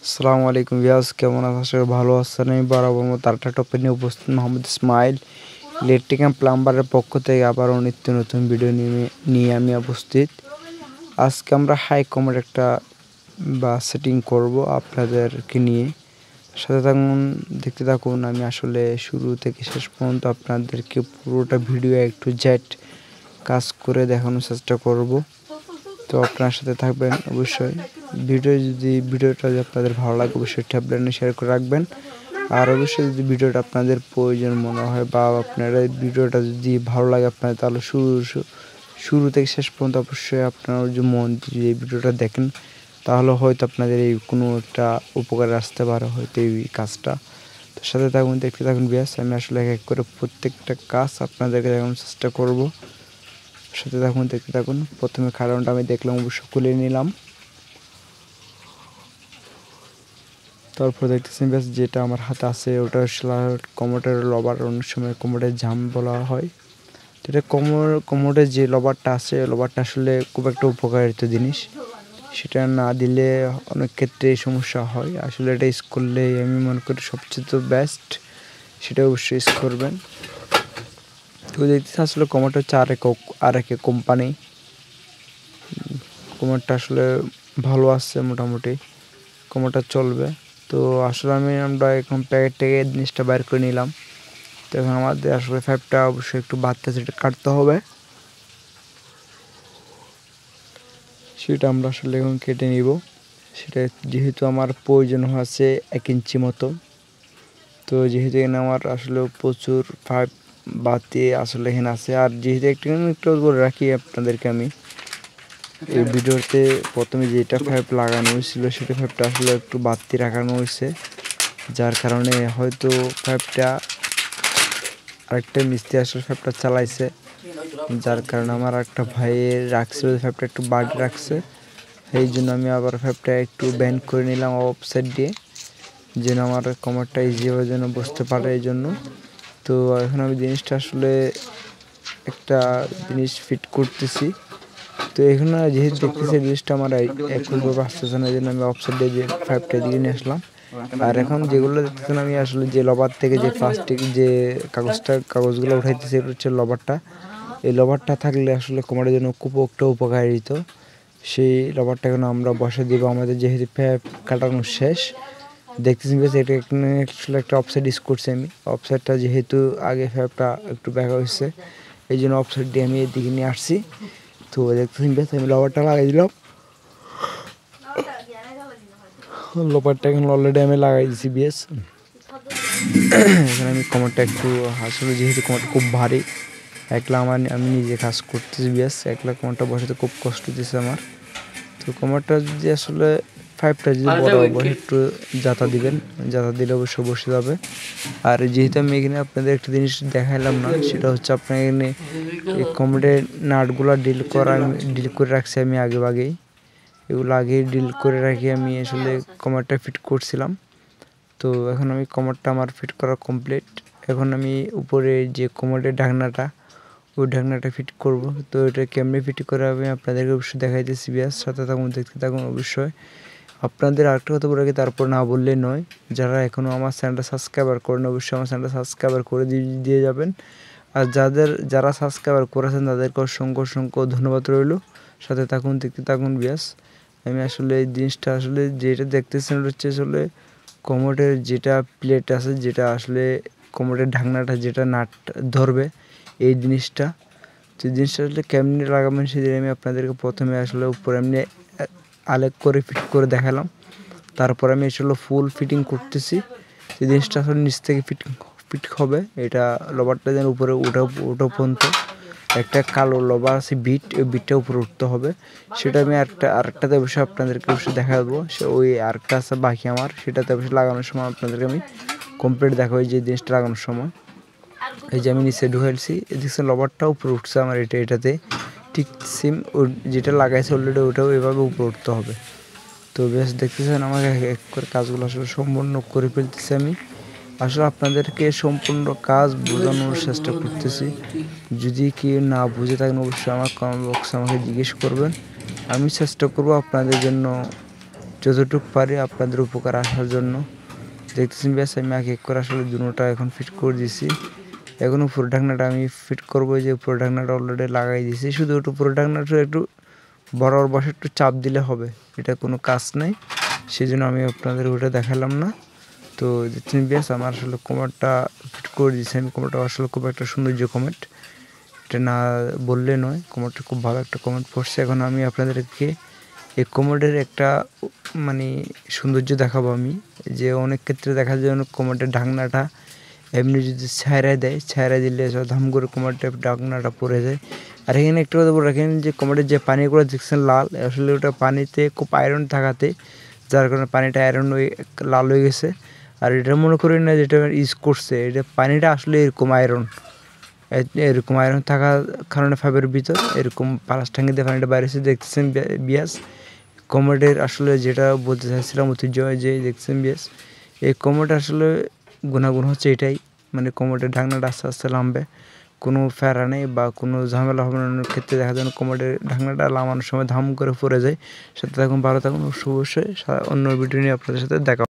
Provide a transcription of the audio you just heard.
আসসালামু আলাইকুম ভিউয়ার্স, কেমন আছেন? আশা করি ভালো আছেন। আমি বরাবর মতো আরেকটা টপিক নিয়ে উপস্থিত মোহাম্মদ ইসমাইল, ইলেকট্রিক অ্যান্ড প্লাম্বারের পক্ষ থেকে আবারও নিত্য নতুন ভিডিও নিয়ে আমি উপস্থিত। আজকে আমরা হাই কমের একটা সেটিং করব আপনাদেরকে নিয়ে। সাথে থাকুন, দেখতে থাকুন। আমি আসলে শুরু থেকে শেষ পর্যন্ত আপনাদেরকে পুরোটা ভিডিও একটু জেড কাজ করে দেখানোর চেষ্টা করব। তো আপনার সাথে থাকবেন অবশ্যই। ভিডিওটা যদি আপনাদের ভালো লাগে অবশ্যই ট্যাবলেটে শেয়ার করে রাখবেন। আর অবশ্যই যদি ভিডিওটা আপনাদের প্রয়োজন মনে হয় বা আপনারা ভিডিওটা যদি ভালো লাগে আপনাদের, তাহলে শুরু থেকে শেষ পর্যন্ত অবশ্যই আপনারা যে মন দিয়ে এই ভিডিওটা দেখেন, তাহলে হয়তো আপনাদের এই কোনো একটা উপকারে আসতে পারে হয়তো এই কাজটা। তো সাথে থাকুন, দেখতে থাকুন ব্যাস। আমি আসলে এক এক করে প্রত্যেকটা কাজ আপনাদেরকে দেখানোর চেষ্টা করব। সাথে থাকুন, দেখতে থাকুন। প্রথমে কারণটা আমি দেখলাম, অবশ্য খুলে নিলাম। তারপর দেখতেছেন ব্যাস, যেটা আমার হাতে আছে ওটা কমোডের লবার। অনেক সময় কমোডের জাম বলা হয়। তো এটা কমোডের যে লবারটা আছে, লবারটা আসলে খুব একটা উপকারিত জিনিস। সেটা না দিলে অনেক ক্ষেত্রে সমস্যা হয়। আসলে এটা ইউজ করলে আমি মনে করি সবচেয়ে তো বেস্ট, সেটা অবশ্যই ইউজ করবেন। তো দেখতেছি আসলে কমোডটা হচ্ছে আরেকে কোম্পানি। কমোডটা আসলে ভালো আছে, মোটামুটি কমোডটা চলবে। তো আসলে আমরা এখন প্যাকেট থেকে জিনিসটা বাইর করে নিলাম। তো এখন আমাদের আসলে পাইপটা অবশ্যই একটু বাড়তে সেটা কাটতে হবে। সেটা আমরা আসলে এখন কেটে নিব। সেটা যেহেতু আমার প্রয়োজন হচ্ছে 1 ইঞ্চি মতো। তো যেহেতু এখানে আমার আসলে প্রচুর পাইপ বাতি আসলে এখানে আছে। আর যেহেতু একটু করে রাখি আপনাদেরকে আমি এই ভিডিওতে প্রথমে যেটা পাইপ লাগানো হয়েছিল সেটা পাইপটা আসলে একটু বাড়তি রাখানো হয়েছে, যার কারণে হয়তো পাইপটা আরেকটা মিস্ত্রি আসলে পাইপটা চালাইছে, যার কারণে আমার একটা ভাইয়ের রাখছিল পাইপটা একটু বাড়ি রাখছে। এই জন্য আমি আবার পাইপটা একটু ব্যান্ড করে নিলাম অফ সাইড দিয়ে, যেন আমার কমারটা ইজিভাবে যেন বসতে পারে এই জন্য। তো এখন আমি জিনিসটা আসলে একটা জিনিস ফিট করতেছি। তো এখানে যেহেতু দেখতেছি জিনিসটা আমার একইভাবে আসতেছে না, এই জন্য আমি অফসাইড দিয়ে পাইপটা দিয়ে নিয়ে আসলাম। আর এখন যেগুলো দেখতেছেন আমি আসলে যে লবার থেকে যে প্লাস্টিক যে কাগজগুলো উঠাইতেছি, এটা হচ্ছে লবারটা। এই লবারটা থাকলে আসলে কোমরের জন্য খুব একটা উপকারিত। সেই লবারটা এখন আমরা বসে দিব। আমাদের যেহেতু পাইপ কাটানো শেষ, দেখতেছি এটা এখানে আসলে একটা অফসাইড ইউজ করছি আমি। অফসাইডটা যেহেতু আগে পাইপটা একটু ব্যাকা হয়েছে, এই জন্য অফসাইড দিয়ে আমি এদিকে নিয়ে আসছি। তো দেখতেছি আমি লবারটা লাগাই দিলাম। লবারটা এখন অলরেডি আমি লাগাই দিচ্ছি বেশ। এখানে আমি কোমরটা একটু আসলে যেহেতু কোমরটা খুব ভারী, আমি নিজে কাজ করতেছি বেশ। একলা কোমরটা বসাতে খুব কষ্ট দিচ্ছে আমার। তো কোমরটা যদি আসলে পাইপটা যদি বরাবর একটু জাতা দিবেন, জাতা দিলে অবশ্য বসে যাবে। আর যেহেতু আমি এখানে আপনাদের একটা জিনিস দেখাইলাম না, সেটা হচ্ছে আপনার এখানে এই কোমরের নাটগুলো ডিল করে রাখছি আমি আগেই। এগুলো আগেই ডিল করে রাখি আমি আসলে কোমরটা ফিট করছিলাম। তো এখন আমি কোমরটা আমার ফিট করা কমপ্লিট। এখন আমি উপরে যে কোমরের ঢাকনাটা, ওই ঢাকনাটা ফিট করব। তো এটা কেমনে ফিট করে আমি আপনাদেরকে অবশ্যই দেখাইতেছি। বিয়াস সাথে থাকুন, দেখতে থাকুন অবশ্যই। আপনাদের আরেকটা কথা বলে রাখি, তারপর না বললেই নয়, যারা এখনও আমার চ্যানেলটা সাবস্ক্রাইবার করেন অবশ্যই আমার চ্যানেলটা সাবস্ক্রাইবার করে দিয়ে যাবেন। আর যারা সাবস্ক্রাইবার করেছেন তাদেরকে অসংখ্য ধন্যবাদ রইল। সাথে থাকুন, দেখতে থাকুন বিয়াস। আমি আসলে এই জিনিসটা আসলে যেটা দেখতেছেন হচ্ছে আসলে কোমরের যেটা প্লেট আছে, যেটা আসলে কোমরের ঢাকনাটা যেটা নাট ধরবে এই জিনিসটা, যে জিনিসটা আসলে কেমনি লাগাবেন সেদিন আমি আপনাদেরকে প্রথমে আসলে উপরে এমনি আলেক করে ফিট করে দেখালাম। তারপর আমি আসলে ফুল ফিটিং করতেছি। যে জিনিসটা আসলে নিচ থেকে ফিট হবে, এটা লবারটা যেন উপরে ওঠা পর্যন্ত একটা কালো লবার আছে বিট, ওই বিটটা উপরে উঠতে হবে। সেটা আমি আরেকটাতে অবশ্যই আপনাদেরকে অবশ্যই দেখাবো। ওই আরেকটা আছে বাকি আমার, সেটাতে অবশ্যই লাগানোর সময় আপনাদেরকে আমি কমপ্লিট দেখাবো। যে জিনিসটা লাগানোর সময় এই যে আমি নিচে ঢুকাইছি, দেখছি লবারটা উপরে উঠছে আমার এটাতে ঠিক সিম যেটা লাগাইছে অলরেডি ওটাও এভাবে উপরে উঠতে হবে। তো বেশ দেখতেছেন আমাকে এক করে কাজগুলো আসলে সম্পূর্ণ করে ফেলতেছি আমি। আসলে আপনাদেরকে সম্পূর্ণ কাজ বোঝানোর চেষ্টা করতেছি। যদি কেউ না বুঝে থাকেন অবশ্যই আমার কমেন্ট বক্সে আমাকে জিজ্ঞেস করবেন। আমি চেষ্টা করব আপনাদের জন্য যতটুকু পারি আপনাদের উপকার আসার জন্য। দেখতেছেন ব্যাস আমি এক এক করে আসলে দুটোটা এখন ফিট করে দিছি। এখন উপর ঢাকনাটা আমি ফিট করবো, যে উপর ঢাকনাটা অলরেডি লাগাই দিয়েছি, শুধু একটু উপর ঢাকনাটা একটু বরাবর বসে একটু চাপ দিলে হবে, এটা কোনো কাজ নেই, সেই জন্য আমি আপনাদের ওটা দেখালাম না। তো দেখছেন ব্যাস আমার আসলে কমেন্টটা ফিট করে দিয়েছি আমি। কমেন্টটা আসলে খুব একটা সৌন্দর্য কমেন্ট, এটা না বললে নয়, কমেন্টটা খুব ভালো একটা কমেন্ট পড়ছে। এখন আমি আপনাদেরকে এই কমেন্টের একটা মানে সৌন্দর্য দেখাবো আমি, যে অনেক ক্ষেত্রে দেখা যায় অনেক কমেন্টের ঢাকনাটা এমনি যদি ছায়রা দেয়, ছায়রা দিলে ধাম করে কমেন্টের ঢাকনাটা পড়ে যায়। আর এখানে একটা কথা বলে রাখেন, যে কমেন্টের যে পানিগুলো দেখছেন লাল, আসলে ওটা পানিতে খুব আয়রন থাকাতে যার কারণে পানিটা আয়রন হয়ে লাল হয়ে গেছে। আর এটা মনে করি না যেটা ইউজ করছে, এটা পানিটা আসলে এরকম আয়রন থাকার কারণে ফাইবের ভিতর এরকম পালাস ঠাঙ্গি দিয়ে পানিটা বাইরে এসে দেখতেছেন বিয়াস। কমেন্টের আসলে যেটা বলতে চাইছিলাম ঐতিহ্য, যে দেখছেন বিয়াস এই কমেন্ট আসলে গুণাগুণ হচ্ছে এটাই, মানে কমেন্টের ঢাকনাটা আস্তে আস্তে নামবে, কোনো ফেরা নেই বা কোনো ঝামেলা হবে না। অনেক ক্ষেত্রে দেখা যায় কমেন্টের ঢাকনাটা নামানোর সময় ধাম করে পড়ে যায়। সাথে থাকুন, ভালো থাকুন, অবশ্যই অন্য ভিডিও নিয়ে আপনাদের সাথে দেখা।